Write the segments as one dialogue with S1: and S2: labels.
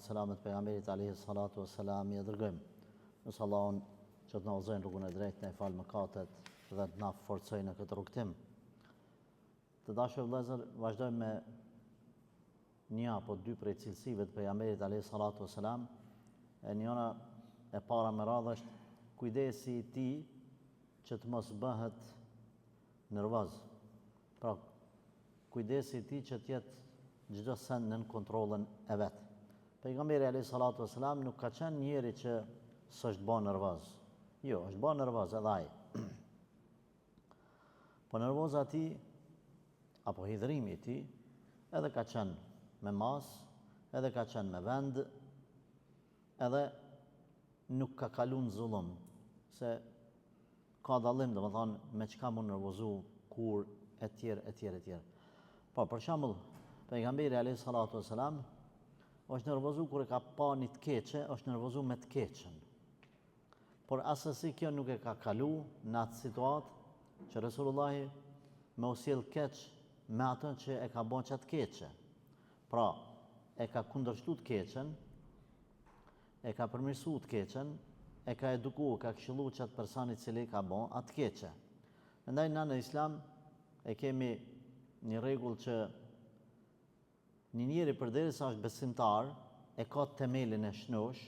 S1: Selamet pejgamberit alayhi salatu wassalam i dërgojmë. Nësë Allahun që të na udhëzojnë rrugën e drejtë, ne falë mëkatet dhe të na forcojnë në këtë rrugtim. Të dashur vëllezër, vazhdojmë me një apo dy prej cilësive të pejgamberit alayhi salatu wassalam. E njëra e para me radhë është kujdesi i tij që të mos bëhet nervoz. Pra, kujdesi i tij që të jetë çdo send nën kontrollin e vet. Pejgamberi alayhi salatu wassalam nuk ka qenë njeri që s'është bën nervoz. Jo, është bën nervoz edhe ai. Po nervoza e tij apo hidhrimi i tij edhe ka qenë me mas, edhe ka qenë me vend, edhe nuk ka kalu në zullum, se ka dallim, domethënë me çka mund nervozu, kur, etj. Po, për shembull, pejgamberi alayhi salatu wassalam është nervozu kur e ka pa një të keqe, është nervozu me të keqen. Por asesi kjo nuk e ka kalu në atë situatë që Resulullahi me u sjell keq me atë që e ka bën çat keqe. Pra, e ka kundërshtu të keqen, e ka përmirësu të keqen, e ka eduku, ka këshillu çat personi i cili ka bën atë keqe. Prandaj në Islam e kemi një rregull që një njeri përderisa është besimtar, e ka themelin e shnosh,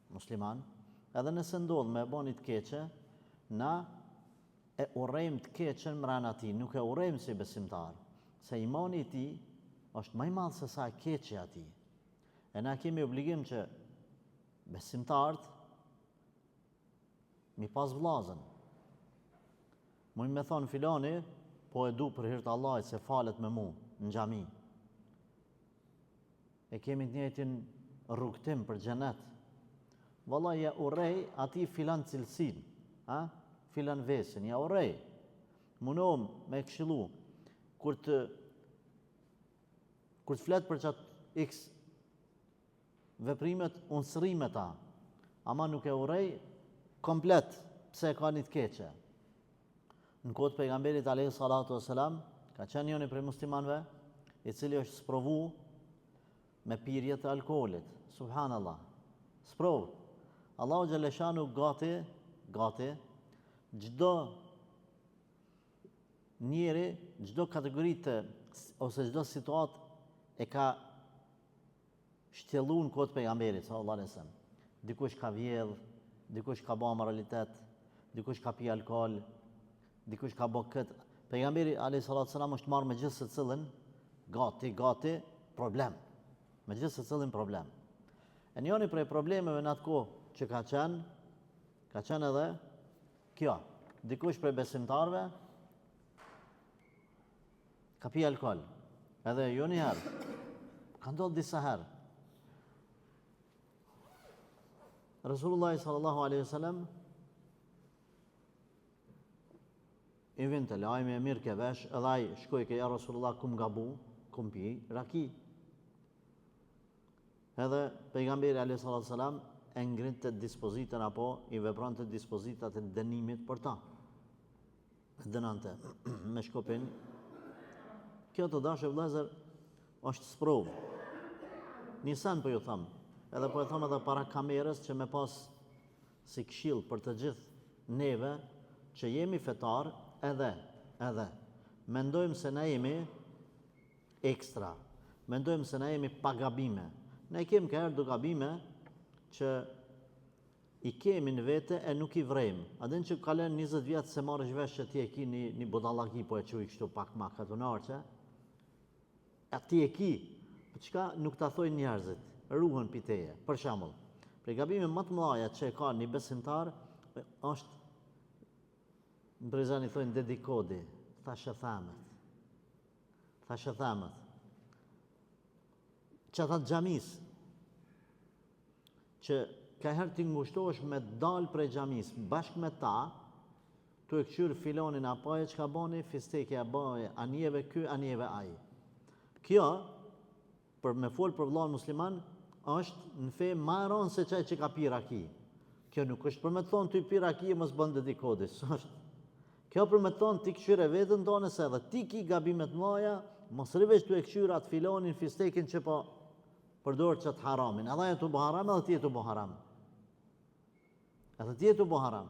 S1: musliman, edhe nëse ndodh me e bën të keqe, na e urrejmë të keqen mbrana tij, nuk e urrejmë si besimtar, se imani i tij është më i madh se sa e keqja e tij. E na kemi obligim që besimtarët mi pas vllazën. Mund me thonë filani, po e du për hir të Allahit se falet me mu në xhami. E kemi të njëjtin rrugtim për xhenet. Vallahi ja urrej atij filan cilësin, filan vesin, ja urrej. Munohem me këshillu kur të flet për çat X veprimet, unë srrimet ta, ama nuk e urrej komplet pse ka një të keqe. Në kohë të pejgamberit alayhi salatu wassalam, ka qenë njëri prej muslimanëve, i cili është sprovu me pirje të alkoolit. Subhanallah. Sprov. Allahu xhaleshanu gati çdo njeri, çdo kategori ose çdo situatë e ka shtjellu në kohë të pejgamberit sallallahu alaihi wasallam. Dikush ka vjedh, dikush ka bë moralitet, dikush ka pi alkool, dikush ka bë këtë. Pejgamberi alayhi salatu wasallam është marrë me gjithë secilin gati problem. Me gjithë secilin problem. E njëri prej problemeve në atë kohë që ka qenë edhe kjo. Dikush prej besimtarve ka pi alkool. Edhe jo një herë, ka ndodhur disa herë. Resulullah sallallahu alaihi wasallam i vinte lajmi e mirë ke vesh, edhe ai shkoi ke ja Resulullah kum gabu, kum pi raki. Edhe pejgamberi alayhi salatu wasalam e ngrinte dispozitën apo i vepronte dispozitat e dënimit për ta. Dënante me shkopin. Kjo të dashur vëllezër është sprov. Nisan po ju them, edhe po e them edhe para kamerës që me pas si këshill për të gjithë neve që jemi fetar edhe mendojmë se na jemi ekstra. Mendojmë se na jemi pa gabime. Ne kemi ka herë do gabime që i kemi në vete e nuk i vrejmë. Adin që kalen 20 vjetë se marrësh vesh që ti e ki një budallaki, po e quj kështu pak ma katunarqe, a ti e ki, për çka nuk ta thojnë njerëzit, ruhen piteje. Për shembull, prej gabime më të mëdha që e ka një besimtar, është, në Prizani thojnë dedikodi, thashë thamet. Që ata xhamis që ka herë ti ngushtohesh me dal prej xhamis bashkë me ta, tu e këshyr filonin apo e çka boni, fisteke a bëje, anjeve ky, anjeve ai. Kjo, për me fol për vëllai musliman, është në fe më e rëndë se çaj që ka pi raki. Kjo nuk është për me thonë ty pi raki e mos bën dedikodis. Kjo për me thonë ti këshyre vetën tonë se edhe ti ki gabimet mëdha, mos rrivesh tu e këshyr atë filonin, fistekin që po përdor çat haramin. Edhe ajo të bo haram, edhe ti të bo haram. Edhe ti të bo haram.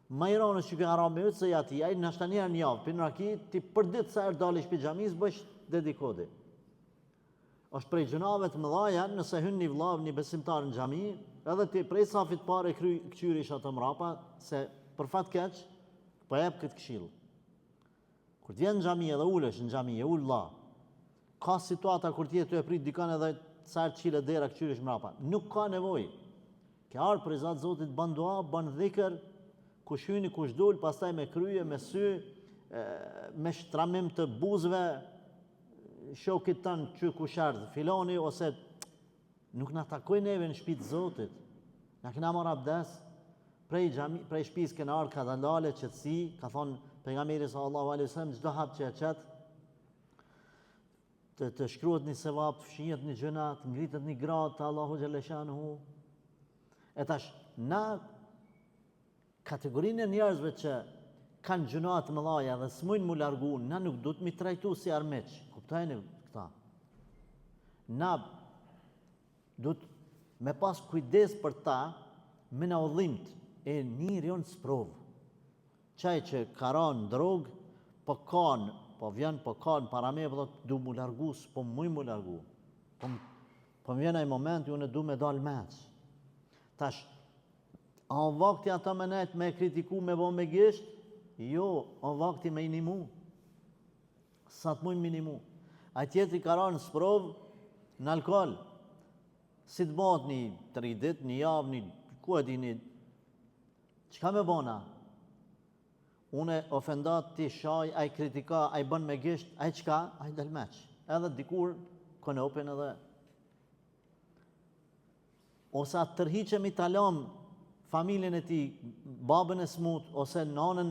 S1: Ma i ronë që ke haram me se ja ti, ai në ashtë njerë një javë, për në raki, ti për ditë sa erë dalish për gjamis, bësh dedikodi. Është prej gjunave të mëdha nëse hyn një vllav, një besimtar në xhami, edhe ti prej safit parë kçyrish atë mrapa, se për fat keq po jep këtë këshill. Kur të vjen në xhami edhe ulesh në xhami, e ul vlla. Ka situata kur ti e prit dikon edhe sa çile dera kçyrish mrapa. Nuk ka nevojë. Ke ardhur për Zot Zotit bën dua, bën dhikr, kush hyni, kush dul, pastaj me krye, me sy, me shtramim të buzëve, shokit tanë që kush ardhë, filoni, ose nuk na takoj neve në shtëpitë të Zotit. Na kena marrë abdes, prej shtëpisë kena ardhë ka dalale, qetësi, ka thonë pejgamberi sallallahu alaihi wasallam, çdo hap që e qet, të shkruhet një sevap, të fshihet një gjëna, të ngritet një gradë të Allahu xhalla shanuhu. E tash, na kategorinë e njerëzve që kanë gjëna të mëdha dhe s'mujnë mu largu, na nuk duhet mi trajtu si armiq. Kuptojeni këta? Na duhet me pas kujdes për ta me na udhimt e njëri jonë sprov. Qaj që ka ranë drogë, po vjen para me, po du mu largu, s'po muj mu largu. Po vjen ai momenti, unë du me dal meq. Tash, a o vakti ata me nejt me kritiku me bo me gisht? Jo, o vakti me inimu. Sa të mujnë minimu. A tjetri ka ranë sprov në alkohol. Si të bëhet një 3 dit, një javë, ku e dini, qka me bona? Une ofendat ti shaj, a i kritika, a i bën me gisht, a i qka, a i del meq. Edhe dikur, konopin edhe. Ose atë tërhiqemi talam familjen e ti, babën e smut, ose nanën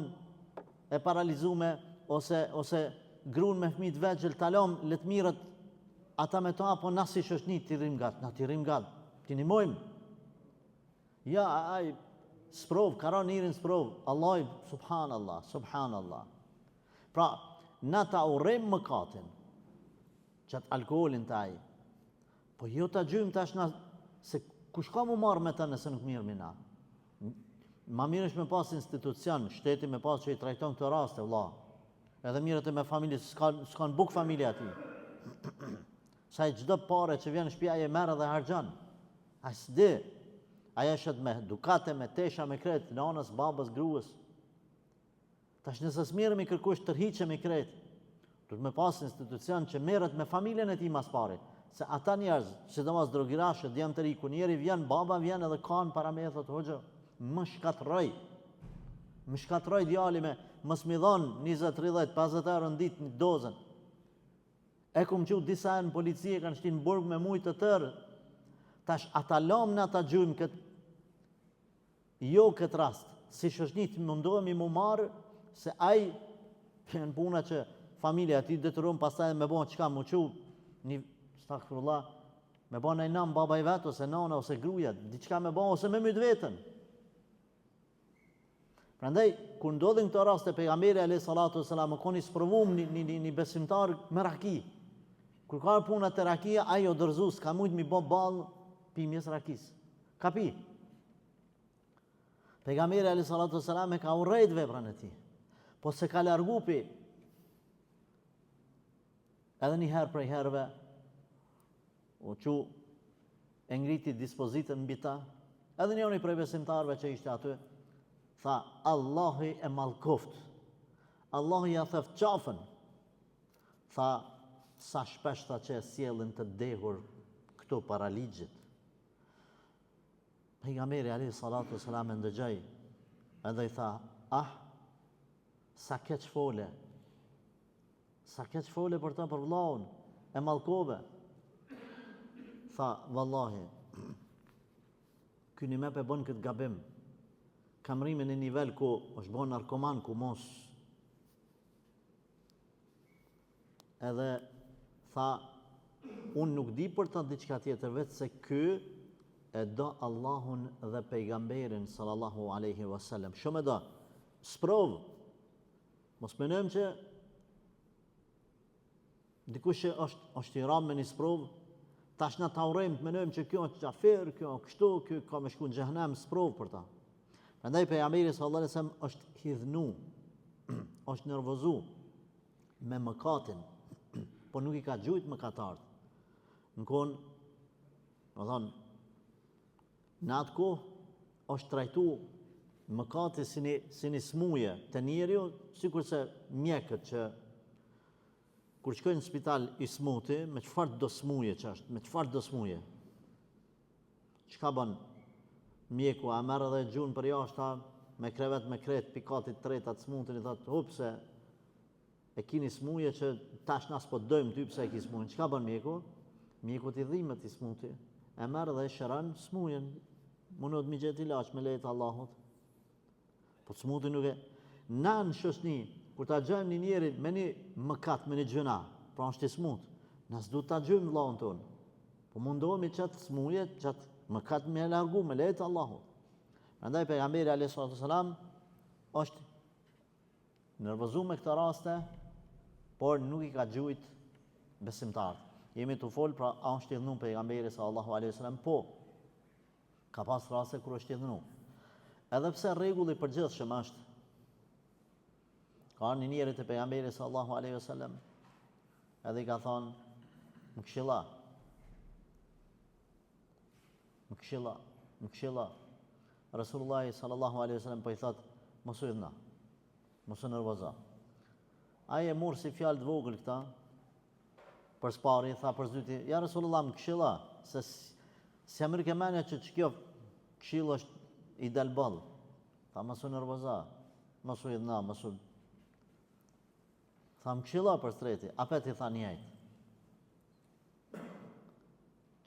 S1: e paralizume, ose gruan me fëmijë të vegjël, talam le të mirët ata me ta, po na si shoqni ti rrim gat, na ti rrim gat, ti nimojmë. Ja, ai sprov, karon irin sprov, Allah, subhanallah. Pra, na ta urrem mëkatin, qatë alkoholin taj, po jo ta gjym tash na, se kush ka mu marrë me ta nëse nuk mirë mina. Ma mirë është me pas institucion, shteti me pas që i trajton këtë raste, vlla. Edhe mirët e me familje, s'kan buk familje ati. Sa i gjdo pare që vjen në shtëpi, aje merë dhe harxhan. A s'di, aje shet me dukate, me tesha, me kret, nanës, babës, gruës. Tash nëse s'mirëm i kërkush tërhiqem i kret, duhet me pas institucion që merret me familjen e ti mas pari. Se ata njerëz, sidomos drogirashët, djemë të ri, ku njeri vjen, baba vjen edhe kanë para me e thot, hoxha, më shkatroj djali me, mës mi dhonë 20, 30, 50 euro në ditë një dozën. E ku më qu disa në policie, kanë shtinë burg me mujtë të tërë. Tash, ata lamë në ata gjujmë këtë, jo këtë rast, si shoqnit mundohemi mu marë, se aj, në puna që familja ti detyron pastaj me bon qka mu qu, një, stakfirullah, me bon e nam baba i vetë, ose nana, ose gruja, diçka me bon, ose me mytë vetën. Prandaj, kur ndodhin këto raste, pejgamberi alayhi salatu wasalam më koni sprovum një besimtar me raki. Kur ka puna te rakia, ai o dorzu s'ka mujt mi bë ball pimjes rakis. Ka pi. Pejgamberi alayhi salatu wasalam e ka urrejt veprën e tij. Po se ka largu pi. Edhe një herë prej herëve u qu e ngriti dispozitën mbi ta. Edhe njëri prej besimtarëve që ishte aty tha, Allahi e malkoft, Allahi ja theft qafën. Tha, sa shpesh tha që e sjellin të dehur këto paraligjit. Pejgamberi alayhi salatu wasalam e ndëgjoi, edhe i tha, sa keq fole për ta, për vllaun, e malkove. Tha, vallahi, ky një me pe bën këtë gabim, kam rrimë në nivel ku është bon narkoman, ku mos. Edhe tha, unë nuk di për ta diçka tjetër, vetë se ky e do Allahun dhe pejgamberin sallallahu alaihi wasallam. Shumë e do. Sprov. Mos menojmë që dikush që është i ram me një sprov, Tash na ta urrejmë të menojmë që kjo është qafer, kjo kështu, kjo ka me shku në xhehenem, sprov për ta. Prandaj pejgamberi sallallahu alajhi wasallam është hidhnu, është nervozu me mëkatin, po nuk i ka gjujt mëkatarët. Në kohën, do thonë, në atë kohë është trajtu mëkati si një smuje të njeriu, sikurse mjekët që kur shkojnë në spital i smuti, me çfarë do smuje që është, me çfarë do smuje. Çka bën mjeku, a merr edhe gjun për jashtë, me krevet me kret, pikatit tretat smutin, i thotë, hupse e kini smuje që tash na s'po dojmë ty pse e ki smujën. Çka bën mjeku? Mjeku t'i dhimbet i smuti, e merr dhe e shëron smujen. Mundohet mi gjetë ilaç me lejtë Allahut. Po smuti nuk e... Na në shoqni, kur ta gjojmë një njeri me një mëkat, me një gjëna, pra është i smut, na s'du ta gjojmë vllahun ton. Po mundohemi çat smuje, çat mëkat me largu me lejtë Allahut. Prandaj pejgamberi alayhi salatu wasalam është nervozuar me këtë raste, por nuk i ka gjujt besimtarët. Jemi të folë, pra a është idhnu pejgamberi sallallahu alaihi wasallam, po ka pas raste kur është idhnu. Edhe pse rregulli i përgjithshëm është, ka një njeri të pejgamberi sallallahu alaihi wasallam, edhe i ka thonë, më këshilla. Rasulullah sallallahu alaihi wasallam po i thotë, mos u idhna, mos u nervoza. Ai e mor si fjalë të vogël këta, për spari, tha për zyti, ja Rasulullah më këshilla, se si jam rikemania që kjo këshill është i del ball. Tha mos u nervoza, mos u idhna, mos u... Tha më këshilla për streti, apet i tha njëjtë.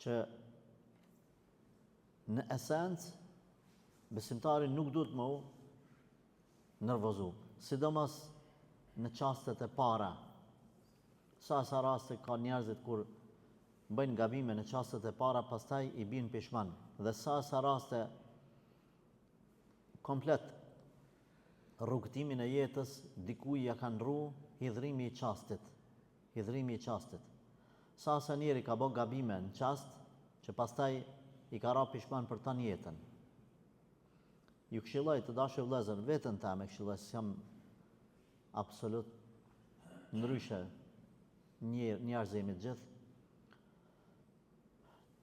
S1: Që në esencë, besimtari nuk duhet më u nervozu, sidomos në çastet e para. Sa raste ka njerëzit kur bëjnë gabime në çastet e para, pastaj i bin pishman. Dhe sa raste komplet rrugtimin e jetës dikuj ja kanë rru hidhrimi i çastit. Sa njeri ka bë gabime në çast që pastaj i ka ra pishman për tanë jetën. Ju këshilloj të dashur vëllezër, veten tame këshilloj, jam absolut ndryshe njerëz jemi të gjithë.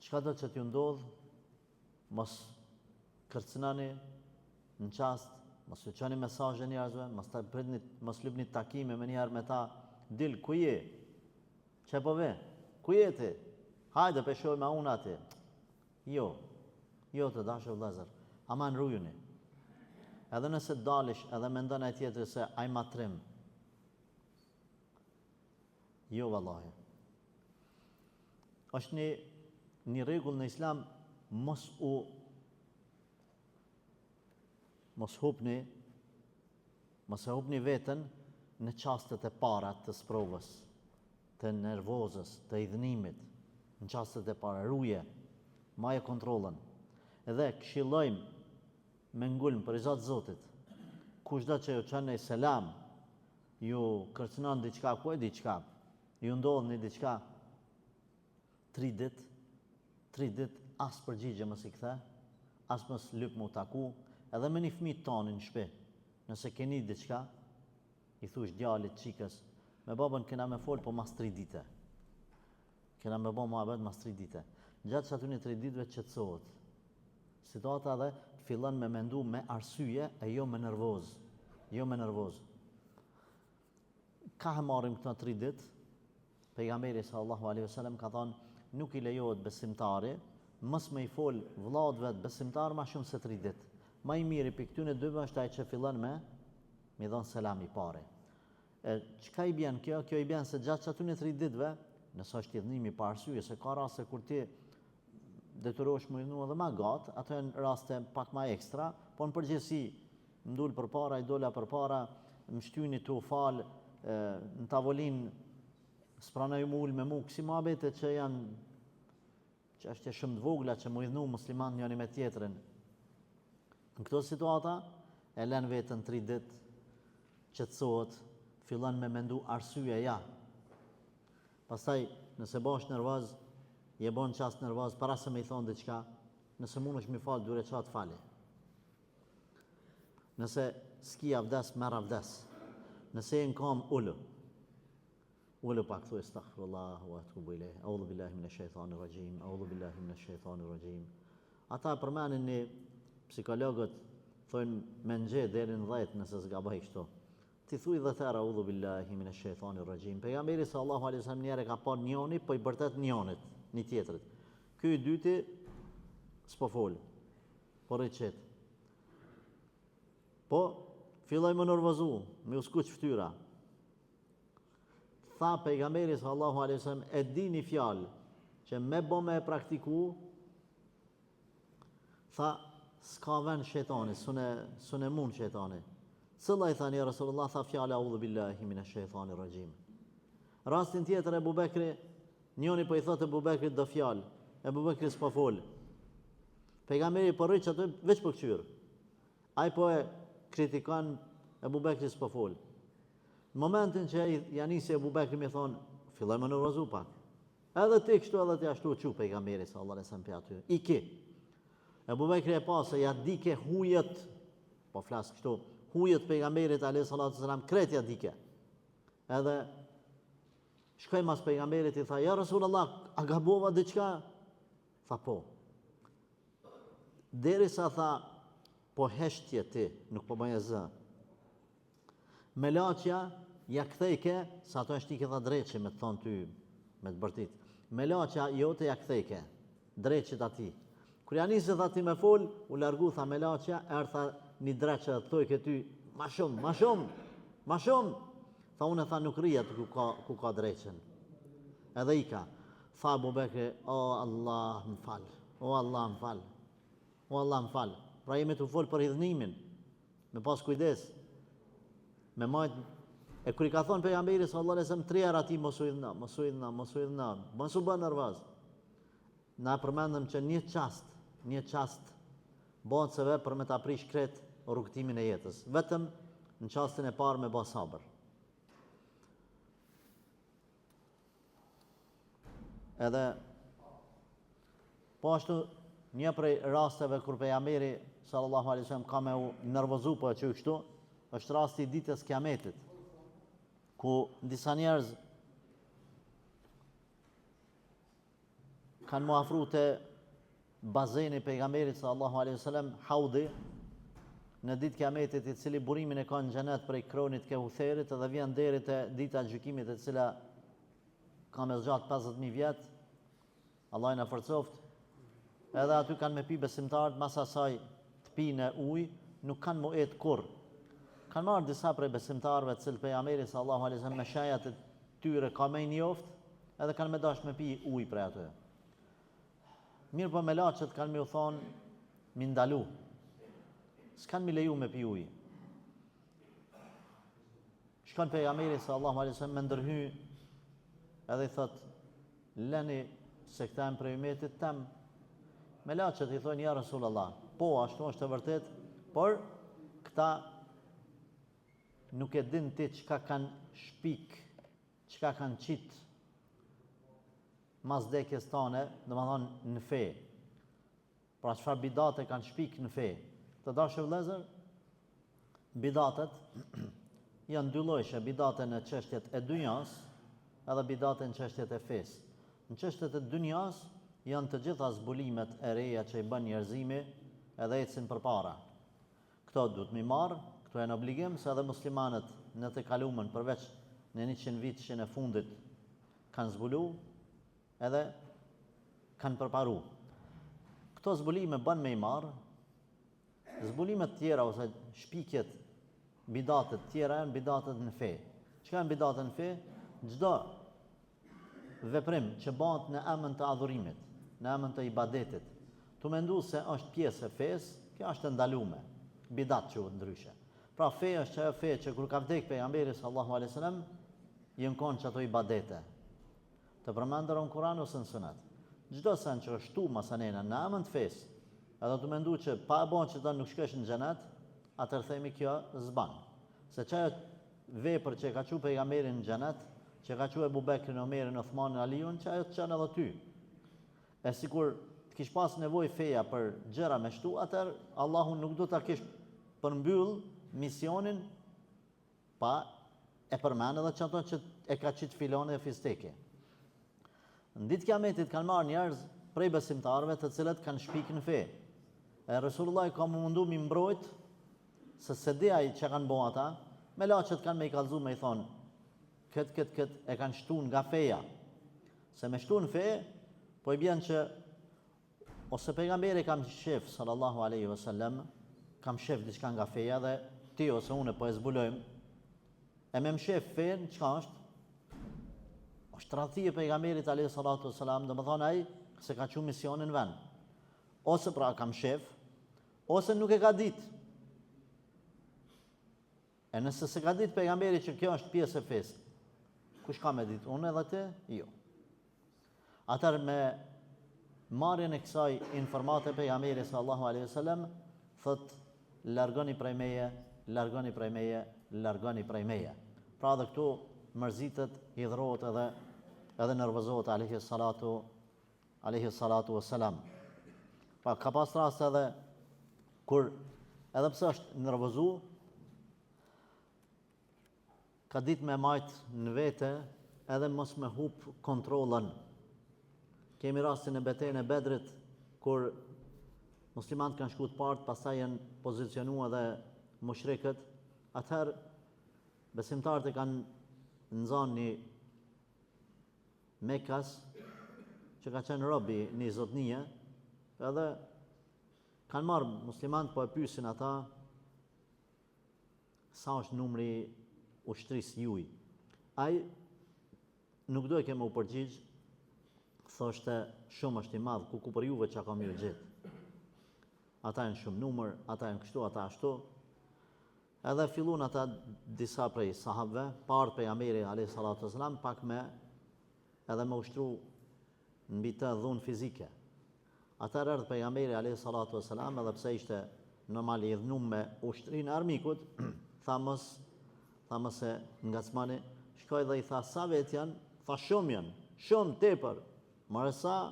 S1: Çka do që t'ju ndodh, mos kërcënani në çast, mos ju çoni mesazhe njerëzve, mos lypni takime me njerë me ta, dil ku je? Çe po ve? Ku je ti? Hajde pe shoj me unë aty. Jo të dashur vëllezër, aman rujuni. Edhe nëse dalish, edhe mendon ai tjetri se ai ma trim. Jo vallahi. Është një rregull në Islam, mos e hupni veten në çastet e para të sprovës, të nervozës, të idhnimit, në çastet e para, ruje, maje kontrollën. Edhe këshillojmë me ngulm për i Zatë Zotit, kushdo që ju çon një selam, ju kërcënon diçka, ku e diçka, ju ndodh një diçka, 3 dit, as përgjigje mos i kthe, as mos lyp mu taku, edhe me një fëmijë tonë në shtëpi. Nëse keni diçka, i thush djalit, çikës, me babën kena me fol, po mas 3 dite. Kena me bë muhabet mas 3 dite. Gjatë atyre 3 ditëve qetësohet. Situata dhe fillon me mendu me arsye e jo me nervoz. Ka marrim këto 3 ditë, pejgamberi sallallahu alaihi wasallam ka thënë, nuk i lejohet besimtari, mos me i fol vllaut vet besimtar më shumë se 3 ditë. Më i miri për këtyne 2 është ai që fillon me dhon selam i parë. Çka i bën kjo? Kjo i bën se gjatë atyre 3 ditëve, nëse është idhnimi pa arsye, se ka raste kur ti detyrohesh më idhnu edhe ma gatë, ato janë raste pak ma ekstra, po në përgjithësi, më dul përpara, i dola përpara, më shtyni të u falë, në tavolin, s'pranoj më ullë me mu, kësi muhabete që janë, që është e shumë të vogla që më idhnu musliman njëri me tjetrin. Në këto situata, e len vetën 3 ditë, qetësohet, fillon me mendu arsye ja. Pastaj, nëse bash nervoz, je bon qast nervoz para se me i thonë diçka, nëse mund është mi falë 2 rekat fali. Nëse s'ki avdes, merr avdes. Nëse e në kam ullu. Ullu pak thuj astaghfirullah wa atubu ilejh. Audhu billahi minash shaitanir rajim. Audhu billahi minash shaitanir rajim. Ata përmenin një psikologët thonë me nxeh deri në 10 nëse s'gaboj kështu. Ti thuj 10 herë audhu billahi minash shaitanir rajim. Pejgamberi sallallahu alaihi wasallam njëherë ka pa njëri, po i bërtet njënit, një tjetrit. Ky i dyti s'po fol. Po rriçet. Po filloj më nervozu, me u skuq fytyra. Tha pejgamberi sallallahu alaihi wasallam e di një fjalë që me bo me e praktiku, tha s'ka vend shejtani, sune mund shejtani. Cëlla i thani Rasulullah, tha fjala audhu billahi minash shaitanir rajim. Rastin tjetër Ebu Bekri, njëri po i thotë Ebu Bekrit do fjalë, Ebu Bekri s'po fol. Pejgamberi po rrit atë veç për këqyr. Ai po e kritikon Ebu Bekri s'po fol. Në momentin që ja nisi Ebu Bekri me thonë, filloj më nervozu pak. Edhe ti kështu edhe ti ashtu çu pejgamberi sallallahu alaihi wasallam pe aty. Iki. Ebu Bekri e pa se ja dike hujet, po flas kështu, hujet pejgamberit alayhi salatu wasalam kretja dike. Edhe shkoj mas pejgamberit i tha, ja Rasulullah, a gabova diçka? Tha po. Derisa tha, po heshtje ti, nuk po bëje zë. Me laçja, ja kthejke, sa ato është ti ke dha dreqe, me të thonë ty, me të bërtit. Me laçja, jote ja kthejke, dreqit ati. Kur ja nisi tha ti me fol, u largu tha me laçja, tha një dreqe dhe thoj ke ty, ma shumë, ma shumë, ma shumë. Tha unë tha nuk rria të ku ka dreqen. Edhe ika, tha Abu Bekri, o Allah më fal, o Allah më fal, o Allah më fal. Pra jemi të fol për hidhnimin, me pas kujdes. Me majt, e kur i ka thonë pejgamberi sallallahu alaihi wasallam 3 herë ati mos u idhna, mos u idhna, mos u idhna, mos u bën nervoz. Na përmendëm që një çast bëhet se për me ta prish kret rrugtimin e jetës, vetëm në çastin e parë me bë sabër. Edhe po ashtu një prej rasteve kur pejgamberi sallallahu alaihi wasallam ka me u nervozu po e çu kështu, është rasti i ditës Kiametit, ku disa njerëz kanë mu afru të bazeni pejgamberit sallallahu alaihi wasallam, haudi, në ditë Kiametit, i cili burimin e ka në xhenet prej kronit ke Utherit, edhe vjen deri te dita e gjykimit, e cila ka me zgjat 50.000 vjet, Allah na forcoft. Edhe aty kanë me pi besimtarët, mas asaj të pinë ujë, nuk kanë mu et kurr. Kanë marrë disa prej besimtarëve të cilë pejgamberi sallallahu alaihi wasallam me shajat e tyre ka me njoft, edhe kanë me dash me pi ujë prej aty. Mirë po me laçet kanë me u thonë, mi ndalu. S'kanë mi leju me pi ujë. Shkon pejgamberi sallallahu alaihi wasallam me ndërhy, edhe i thot, leni se këta e prej umetit tem. Me laçet i thonë, ja Rasulullah, po ashtu është e vërtet, por këta nuk e din ti çka kanë shpik, çka kanë qit mas dekjes tane, domethënë në fe. Pra çfarë bidate kanë shpik në fe. Të dashur vëllezër, bidatet janë dy lloje, bidate në çështjet e dynjas, edhe bidate në çështjet e fesë. Në çështjet e dynjas janë të gjitha zbulimet e reja që i bën njerëzimi edhe ecin përpara. Këto duhet mi marrë, këto janë obligim, se edhe muslimanët në të kaluamën përveç në 100 vitëshin e fundit kanë zbulu edhe kanë përparu. Këto zbulime bën me i marrë, zbulimet tjera ose shpikjet, bidatet tjera janë bidatet në fe. Çka janë bidatet në fe? Çdo veprim që bëhet në emën të adhurimit, në emën të ibadetit, tu mendu se është pjesë e fesë, kjo është ndalume, bidat që ndryshe. Pra feja është ajo fe që kur ka vdek pejgamberi sallallahu alaihi wasallam, janë konë që ato ibadete. Të përmendura në Kur'an ose në Sunet. Çdo sen që është shtu masanena në emën të fesë, edhe të mendu që pa e bon që ta nuk shkesh në xhenet, atëherë themi kjo zban. Se çajo vepër që ka qu pejgamberin në xhenet, që ka qu Ebu Bekrin, Omerin, Uthmanin, Aliun, çajo të çon edhe ty. e sikur të kish pas nevojë feja për gjëra me shtu, atëherë Allahu nuk do ta kish përmbyll misionin pa e përmend edhe çato që e ka qit filone e fisteke. Në ditë kiametit kanë marrë njerëz prej besimtarëve të cilët kanë shpikë në fe. E Resulullah ka mundu mi mbrojt se se di ai që kanë bo ata, me laçet kanë me i kallzu me i thonë, këtë e kanë shtu nga feja. Se me shtu në fe, po i bjen që ose pejgamberi kam shef, sallallahu alaihi wasallam, kam shef diçka nga feja dhe ti ose unë po e zbulojmë, e me mshef fejën, çka është? Është tradhti e pejgamberit alayhi salatu wasalam, domethënë ai se ka qenë misionin vend. Ose pra kam shef, ose nuk e ka ditë. E nëse se ka ditë pejgamberi që kjo është pjesë e fesë, kush ka me ditë? Unë edhe ti? Jo. Atëherë me marrjen e kësaj informate pejgamberi sallallahu alaihi wasallam thot largoni prej meje, largoni prej meje, largoni prej meje. Pra dhe këtu mërzitet, hidhrohet edhe nervozohet alaihi salatu wassalam. Pra ka pas rast edhe kur edhe pse është nervozu, ka ditë me majt në vete edhe mos me hup kontrollën. Kemi rastin e betejën e Bedrit kur muslimanët kanë shku të partë, pastaj janë pozicionuar edhe mushrikët. Atëherë besimtarët e kanë nxanë një Mekas që ka qenë robi një zotnie, edhe kanë marrë muslimanët po e pyesin ata sa është numri ushtrisë juaj. Ai nuk do e kemë u përgjigj, thoshte shumë është i madh, ku për juve çka kam ju gjetë. Ata janë shumë numër, ata janë kështu, ata ashtu. Edhe fillun ata disa prej sahabëve, parë pejgamberi alayhi salatu wasalam, pak me edhe me ushtru mbi të dhunë fizike. Atëherë erdhi pejgamberi alayhi salatu wasalam, edhe pse ishte normal i dhënuar me ushtrinë e armikut, tha mos e ngacmani, shkoi dhe i tha sa vet janë, tha shumë janë, shumë tepër. More sa,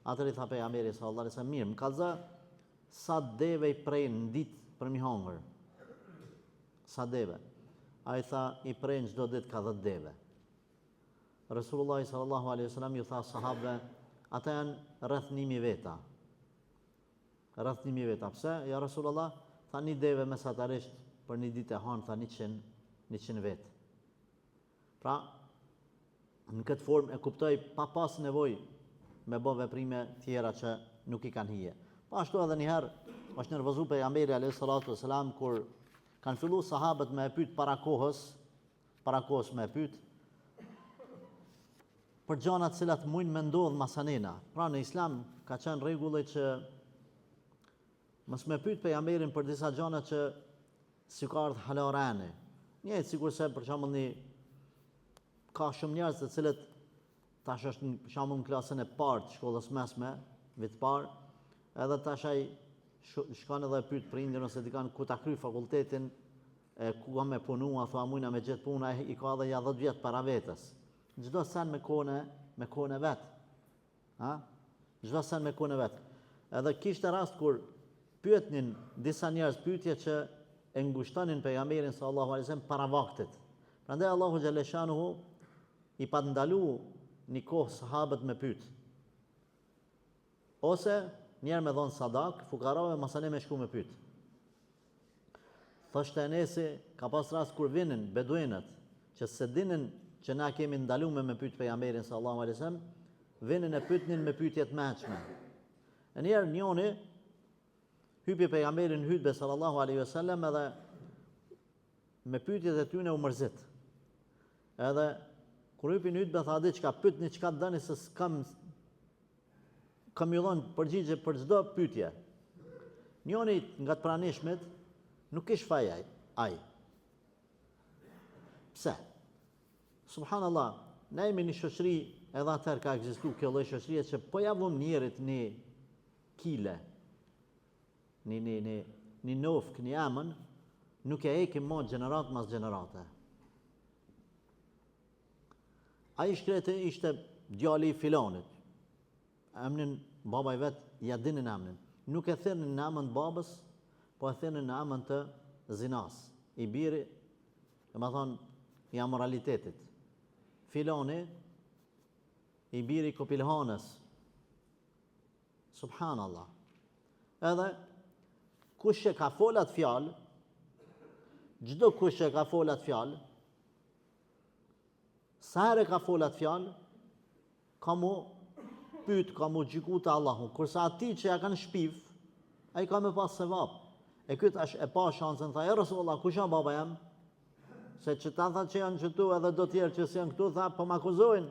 S1: atëri tha pejgamberi sallallahu alaihi wasallam, mirë, më kallza sa deve i prejnë në ditë për mi hongër. Sa deve. Ai tha i prejnë çdo ditë ka 10 deve. Resulullah sallallahu alaihi wasallam ju tha sahabëve, ata janë rreth 1000 veta. Rreth 1000 veta. Pse? Ja Resulullah, tha një deve mesatarisht për një ditë e hanë, tha 100 vetë. Pra, në këtë formë e kuptoj pa pas nevojë me bë veprime tjera që nuk i kanë hije. Pa ashtu edhe njëherë është nervozu pejgamberi alayhi salatu wasalam kur kanë filluar sahabët me e pyet para kohës me e pyet për gjëra të cilat mund me ndodh masanena. Pra në Islam ka qenë rregull që mos me pyet pejgamberin për disa gjëra që si ka ardhur halarane. Njëjtë sigurisht për shembull ka shumë njerëz të cilët tash është për shembull në klasën e parë të shkollës mesme, vit parë, edhe tash ai shkon edhe pyet prindërin ose dikan ku ta kryj fakultetin, ku ka me punu, a thua mujna me gjetë puna, i ka edhe ja 10 vjet para vetes. Çdo sen me kohën e vet. Ha? Çdo sen me kohën e vet. Edhe kishte rast kur pyetnin disa njerëz pyetje që e ngushtonin pejgamberin sallallahu alaihi wasallam para vaktit. Prandaj Allahu xhalla shanuhu i pa ndalu një kohë sahabët me pyet. Ose njerë me dhonë sadak, fukarave masane me shku me pyet. Thoshte Enesi, ka pas rast kur vinin beduinët, që se dinin që na kemi ndalu me pyet pejgamberin sallallahu alaihi wasallam, vinin e pyetnin me pyetjet mëçme. E njerë njoni hypi pejgamberin hutbe sallallahu alaihi wasallam edhe me pyetjet e tyne u mërzit. Edhe kur hypi në hutbe tha diçka, pyetni çka dani se s'kam ju dhënë përgjigje për çdo pyetje. Njoni nga të pranishmit nuk ish faj ai. Pse? Subhanallah, ne jemi një shoqëri, edhe atëherë ka ekzistuar kjo lloj shoqërie që po ja vëm njerit një kile, një nofk, një amën, nuk e hekim mo gjenerat mas gjenerate. Ai shkreti ishte djali i filonit. emnin baba i vet, ja dinin emnin. Nuk e thënë në emën të babës, po e thënë në emën të zinas. I biri, domethënë, i amoralitetit. Filoni, i biri kopilhanës. Subhanallah. Edhe kush që ka folat fjalë, çdo kush që ka folat fjalë, sa herë ka folat fjalë, ka mu pyet, ka mu gjyku të Allahu. Kurse ati që ja kanë shpiv, ai ka me pas sevap. E ky tash e pa shansën, tha, e Rasulullah, kush janë baba jam? Se që ta tha që janë këtu edhe do tjerë që s'janë këtu, tha, po m'akuzojnë.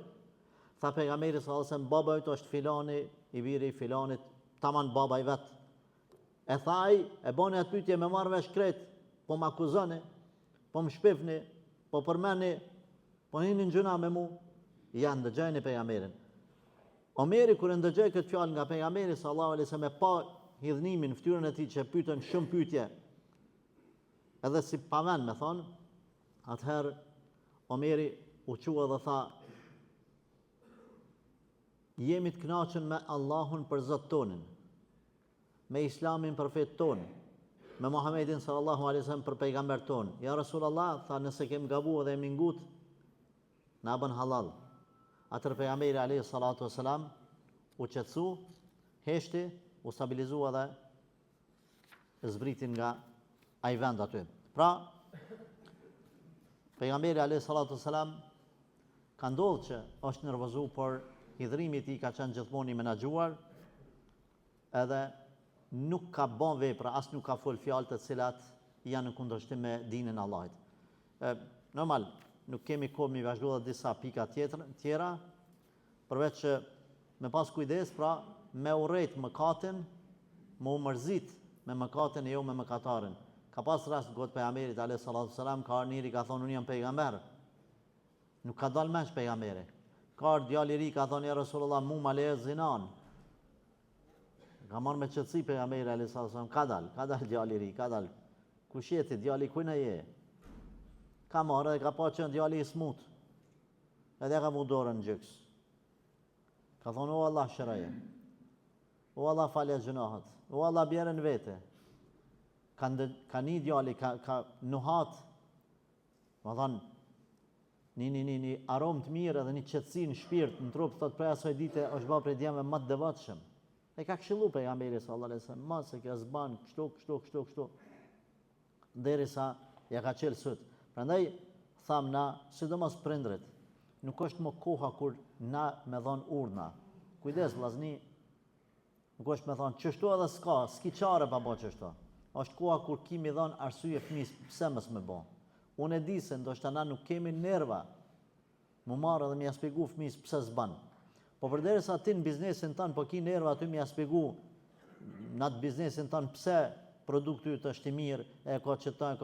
S1: Tha pejgamberi sallallahu alajhi wasallam, baba yt është filani, i biri i filanit, taman baba i vet. E tha ai, e bani atë pyetje me marrë vesh krejt, po m'akuzoni, po më shpifni, po përmeni, po hini në gjuna me mu, ja ndëgjojni pejgamberin. Omeri kur ndëgjoi këtë fjalë nga pejgamberi sallallahu alajhi wasallam, pa hidhnimin në fytyrën e tij që pyetën shumë pyetje, edhe si pavend me thonë, atëherë Omeri u qua dhe tha, jemi të kënaqur me Allahun për Zot tonin, me Islamin për fetë tonë, me Muhammedin sallallahu alaihi wasallam për pejgamber tonë. Ja Rasulullah, tha, nëse kem gabuar dhe jemi ngut, na bën halal. Atër pejgamberi alaihi salatu wasalam u qetësu, heshti, u stabilizua dhe zbritin nga ai vend aty. Pra, pejgamberi alaihi salatu wasalam ka ndodhur që është nervozu, por hidhrimi i tij ka qenë gjithmonë i menaxhuar, edhe nuk ka bën vepra, as nuk ka fol fjalë të cilat janë në kundërshtim me dinin e Allahit. Normal, nuk kemi kohë mi vazhdu dhe disa pika tjera, përveç që me pas kujdes, pra me urrejt mëkatin, me u mërzit me mëkatin e jo me mëkatarin. Ka pas rast gotë pejgamberit alayhi salatu wasalam, ka ardhur njëri ka thonë unë jam pejgamber. Nuk ka dalë menç pejgamberi. Ka ardhur djali i ri ka thonë ja Rasulullah, mu ma leje zinan. Ka marrë me qetësi pejgamberi alayhi salatu wasalam, ka dal djali i ri, ka dal. Kush je ti djali, kujna je? Ka marrë dhe ka pa që djali i smut. Edhe ka vu dorën në gjyks. Ka thonë, o Allah shëraje, o Allah falja gjunahat, o Allah bjerën vete. Ka një djali, ka nuhat, më thonë, një aromë të mirë edhe një qetësi në shpirt, në trup, thot prej asoj dite është ba prej djemve më të devatshëm. E ka këshillu pejgamberi sallallahu alaihi wasallam, ma se kjo zban, kështu, derisa ja ka qelë sut. Prandaj, tham na, sidomos prindrit, nuk është më koha kur na me dhonë urna. Kujdes, vllazni, nuk është me thonë, qështu edhe s'ki qare pa bo qështu. Është koha kur kimi dhonë arsye fëmis, pse mës me bo. Unë e di se ndoshta na nuk kemi nerva, më marrë dhe m'ja spjegu fëmis pse s'ban. Po përderisa ti në biznesin tanë, po ki nerva ty m'ja spjegu në atë biznesin tanë pse produkti yt është i mirë, e ka qëta,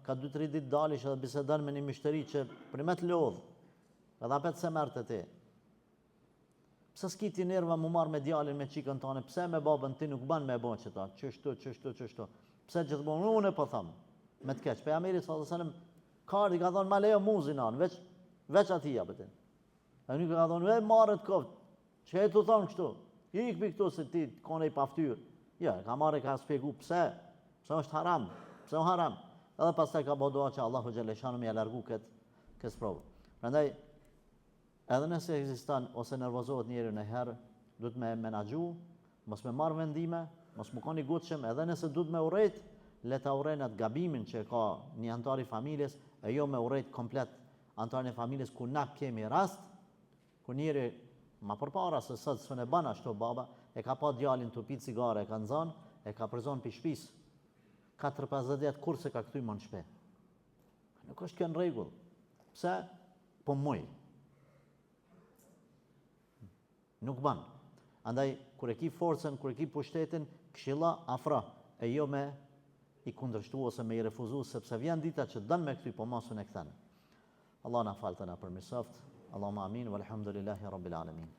S1: ka 2-3 ditë dalish edhe bisedan me një mishteri që primet lodh, edhe apet se mërë të ti. Pse s'ki ti nerva mu marrë me djalin me qikën tane, pse me babën ti nuk ban me bo qëta, qështu. Pse gjithmonë unë e po thamë, me të keq. Pejgamberi sallallahu alaihi wasallam kardi ka thonë, ma lejo muzinan, veç ati jabetin. E një ka thonë, marrët koft, që e të thonë kështu, i këpi këtu se ti kone i paftyrë. Ja, ka marrë ka spjegu pse është haram, pse o haram. Edhe pastaj ka bëu dua që Allahu xhaleshanu më largu këtë provë. Prandaj edhe nëse ekziston ose nervozohet njeriu në herë, duhet me menaxhu, mos me marr vendime, mos më koni gutshëm, edhe nëse duhet me urrejt, le ta urrejnë atë gabimin që ka një antar i familjes, e jo me urrejt komplet antarin e familjes ku na kemi rast, ku njeri ma përpara se sot s'u ne ban ashtu baba, e ka pa djalin të pi cigare, e ka nxan, e ka përzon pi shtëpis. 4-50 ditë kurse ka kthy më në shtëpi. Nuk është kjo në rregull. Pse? Po muj. Nuk ban. Andaj kur e ki forcën, kur e ki pushtetin, këshilla afra, e jo me i kundërshtu ose me i refuzu, sepse vjen dita që dën me kthy, po mosun e kthen. Allah na falë të na përmirësoft. Allahumma amin, walhamdulillahi rabbil alamin.